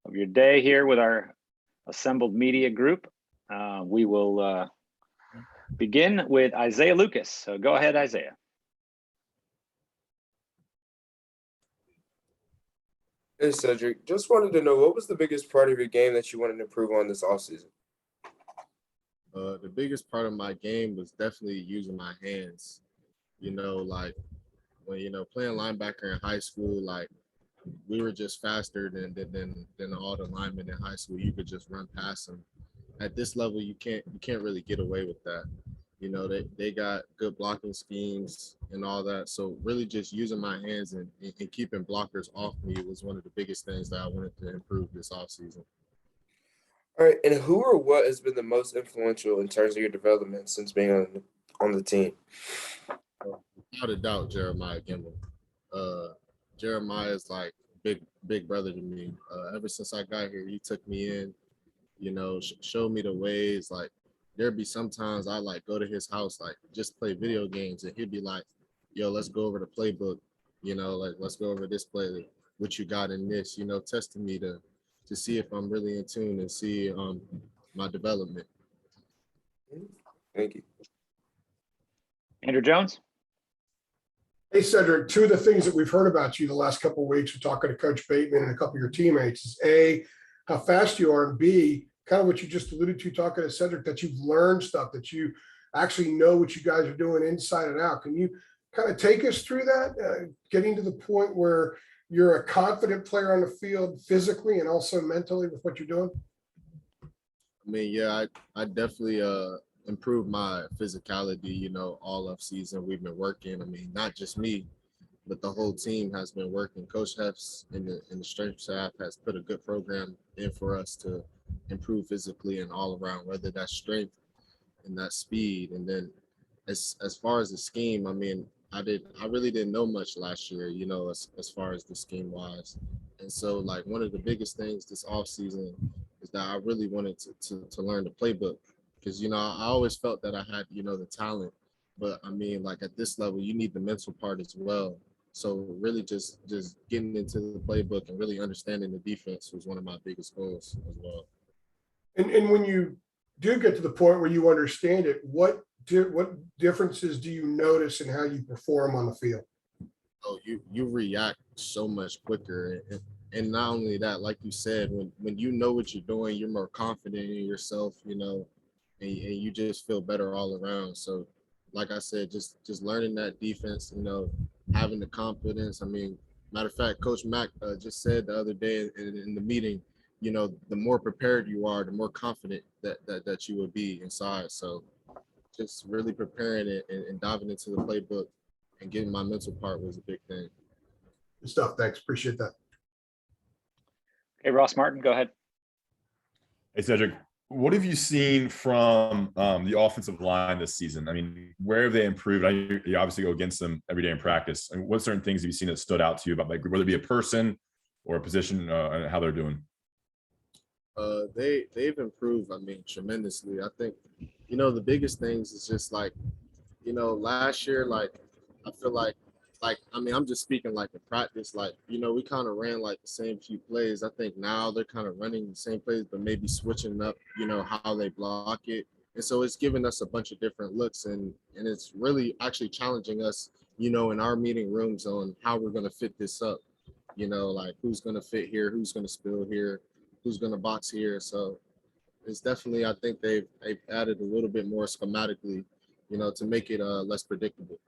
of your day here with our assembled media group. We will begin with Isaiah Lucas. So go ahead, Isaiah. Hey, Cedric, just wanted to know, what was the biggest part of your game that you wanted to improve on this offseason? The biggest part of my game was definitely using my hands. Like when, playing linebacker in high school, like we were just faster than all the linemen in high school. You could just run past them. At this level, you can't really get away with that. They got good blocking schemes and all that. So really just using my hands and keeping blockers off me was one of the biggest things that I wanted to improve this offseason. All right, and who or what has been the most influential in terms of your development since being on the team? Without a doubt, Jeremiah Gimbel. Jeremiah is like big brother to me. Ever since I got here, he took me in, showed me the ways. Like there'd be sometimes I like go to his house, like just play video games, and he'd be like, "Yo, let's go over the playbook. Like let's go over this play. What you got in this? Testing me to see if I'm really in tune and see my development." Thank you. Andrew Jones. Hey, Cedric, two of the things that we've heard about you the last couple of weeks, we're talking to Coach Bateman and a couple of your teammates, is A, how fast you are, and B, kind of what you just alluded to talking to Cedric, that you've learned stuff, that you actually know what you guys are doing inside and out. Can you kind of take us through that, getting to the point where you're a confident player on the field physically and also mentally with what you're doing? I mean, yeah, I definitely improved my physicality, all off season. We've been working. I mean, not just me, but the whole team has been working. Coach Hef's and the strength staff has put a good program in for us to improve physically and all around, whether that's strength and that speed. And then as far as the scheme, I mean, I really didn't know much last year, as far as the scheme wise. And so like one of the biggest things this off season is that I really wanted to learn the playbook. Because, I always felt that I had, the talent. But, I mean, like, at this level, you need the mental part as well. So really just getting into the playbook and really understanding the defense was one of my biggest goals as well. And when you do get to the point where you understand it, what differences do you notice in how you perform on the field? Oh, you react so much quicker. And not only that, like you said, when you know what you're doing, you're more confident in yourself, and you just feel better all around. So, like I said, just learning that defense, having the confidence. I mean, matter of fact, Coach Mack just said the other day in the meeting, the more prepared you are, the more confident that you will be inside. So, just really preparing it and diving into the playbook and getting my mental part was a big thing. Good stuff. Thanks. Appreciate that. Okay, Ross Martin, go ahead. Hey, Cedric, what have you seen from the offensive line this season? I mean, where have they improved? You obviously go against them every day in practice. I mean, what certain things have you seen that stood out to you about, like, whether it be a person or a position and how they're doing? They've improved, I mean, tremendously. I think, the biggest things is just like, last year, like, I feel like, I mean, I'm just speaking like in practice, like, we kind of ran like the same few plays. I think now they're kind of running the same plays, but maybe switching up, how they block it. And so it's giving us a bunch of different looks, and it's really actually challenging us, in our meeting rooms on how we're going to fit this up, like who's going to fit here, who's going to spill here, who's going to box here. So it's definitely, I think they've added a little bit more schematically, to make it less predictable.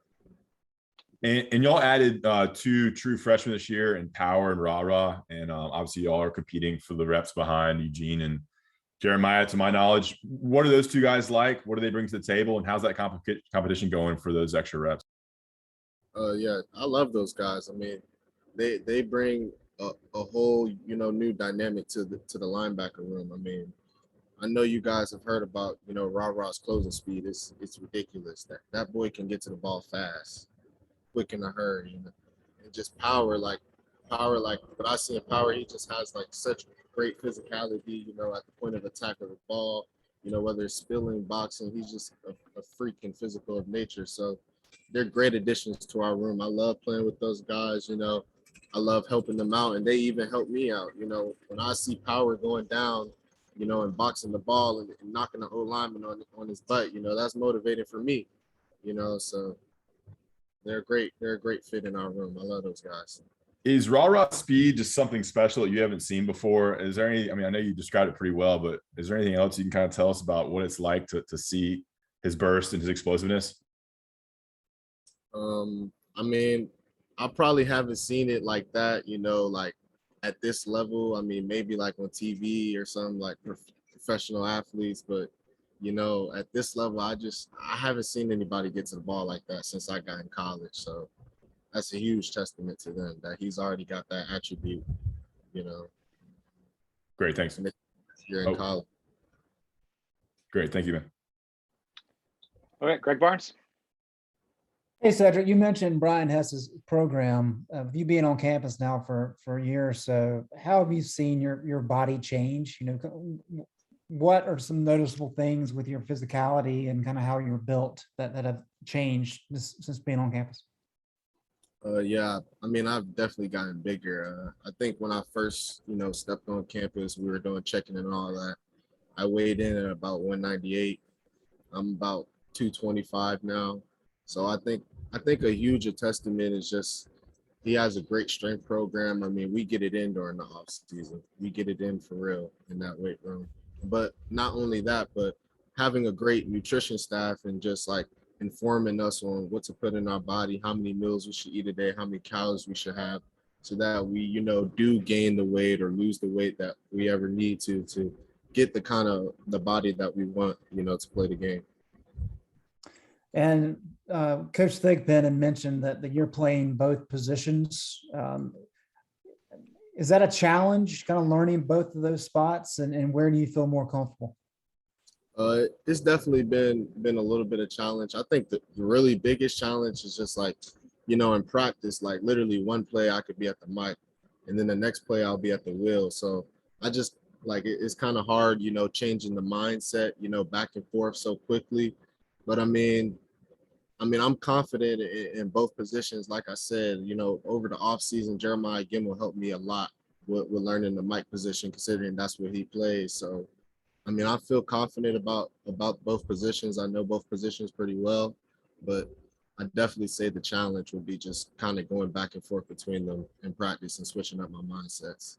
And y'all added two true freshmen this year in Power and Rara, and obviously y'all are competing for the reps behind Eugene and Jeremiah. To my knowledge, what are those two guys like? What do they bring to the table, and how's that competition going for those extra reps? Yeah, I love those guys. I mean, they bring a whole new dynamic to the linebacker room. I mean, I know you guys have heard about Rara's closing speed. It's ridiculous. That boy can get to the ball fast, quick in a hurry, and just power like what I see in Power. He just has like such great physicality, at the point of attack of the ball, whether it's spilling, boxing, he's just a freak and physical of nature. So they're great additions to our room. I love playing with those guys, I love helping them out, and they even help me out. You know, when I see Power going down, you know, and boxing the ball and knocking the O lineman on his butt, you know, that's motivating for me. You know, so they're great. They're a great fit in our room. I love those guys. Is raw speed just something special that you haven't seen before? Is there any, I mean, I know you described it pretty well, but is there anything else you can kind of tell us about what it's like to see his burst and his explosiveness? I mean, I probably haven't seen it like that, you know, like at this level. I mean, maybe like on TV or something like professional athletes, but you know, at this level, I haven't seen anybody get to the ball like that since I got in college. So that's a huge testament to them that he's already got that attribute, you know. Great, thanks. You're in college. Great, thank you, man. Okay, Greg Barnes. Hey, Cedric, you mentioned Brian Hess's program. With you being on campus now for a year or so, how have you seen your body change? You know, what are some noticeable things with your physicality and kind of how you're built that have changed since being on campus? Yeah, I mean, I've definitely gotten bigger. I think when I first, you know, stepped on campus, we were doing checking and all that. I weighed in at about 198. I'm about 225 now. So I think a huge testament is just he has a great strength program. I mean, we get it in during the off season. We get it in for real in that weight room. But not only that, but having a great nutrition staff and just like informing us on what to put in our body, how many meals we should eat a day, how many calories we should have, so that we, you know, do gain the weight or lose the weight that we ever need to get the kind of the body that we want, you know, to play the game. And Coach Thigpen had mentioned that you're playing both positions. Is that a challenge, kind of learning both of those spots, and where do you feel more comfortable? It's definitely been a little bit of challenge. I think the really biggest challenge is just like, you know, in practice, like literally one play I could be at the mic, and then the next play I'll be at the wheel. So I just like it's kind of hard, you know, changing the mindset, you know, back and forth so quickly. But I mean, I'm confident in both positions. Like I said, you know, over the offseason, Jeremiah Gemmell helped me a lot with learning the mic position, considering that's where he plays. So, I mean, I feel confident about both positions. I know both positions pretty well, but I definitely say the challenge would be just kind of going back and forth between them in practice and switching up my mindsets.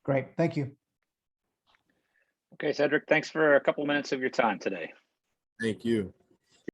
Great, thank you. Okay, Cedric, thanks for a couple minutes of your time today. Thank you.